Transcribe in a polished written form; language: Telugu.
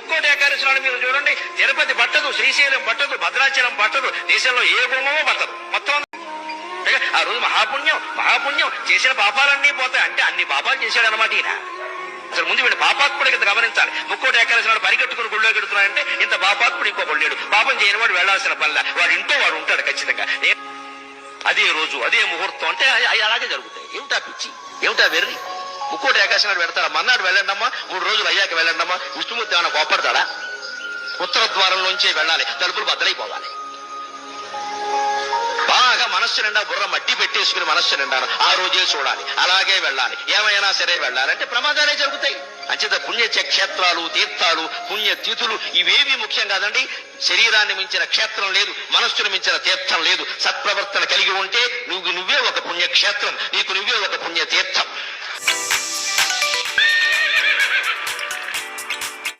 ముక్కోటి ఏకాదశి నాడు మీరు చూడండి, తిరుపతి పట్టదు, శ్రీశైలం పట్టదు, భద్రాచలం పట్టదు, దేశంలో ఏ గుమ్మమో పట్టదు. మొత్తం ఆ రోజు మహాపుణ్యం చేసిన పాపాలన్నీ పోతాయి. అంటే అన్ని పాపాలు చేశాడు అనమాట ఈయన. అసలు ముందు వీడు పాపాత్ముడు కింద గమనించాలి. ముక్కోటి ఏకాదశి నాడు పరిగెట్టుకుని గుళ్ళో గెడుతున్నాడంటే ఇంత పాపాత్ముడు ఇంకొకడు లేడు. పాపం చేయని వాడు వెళ్లాల్సిన పనిలా వాడు ఇంట్లో వాడు ఉంటాడు ఖచ్చితంగా. అదే రోజు అదే ముహూర్తం అంటే అలాగే జరుగుతాయి. ఏమిటా పిచ్చి, ఏమిటా వెర్రి? ముక్కోటి ఏకాదశి నాడు పెడతారా? మన్నాడు వెళ్ళండమ్మా, 3 రోజులు అయ్యాక వెళ్ళండమ్మా. విష్ణుమూర్తి ఏమైనా కోపడతాడా? ఉత్తర ద్వారంలోంచే వెళ్ళాలి, తలుపులు బద్దలైపోవాలి. బాగా మనస్సు నిండా బుర్ర మట్టి పెట్టేసుకుని మనస్సు నిండాను ఆ రోజే చూడాలి, అలాగే వెళ్ళాలి, ఏమైనా సరే వెళ్ళాలంటే ప్రమాదాలే జరుగుతాయి. అంచేత పుణ్య క్షేత్రాలు, తీర్థాలు, పుణ్య తిథులు ఇవేవి ముఖ్యం కాదండి. శరీరాన్ని మించిన క్షేత్రం లేదు, మనస్సును మించిన తీర్థం లేదు. సత్ప్రవర్తన కలిగి ఉంటే నువ్వే ఒక పుణ్యక్షేత్రం, నీకు నువ్వే ఒక పుణ్య తీర్థం.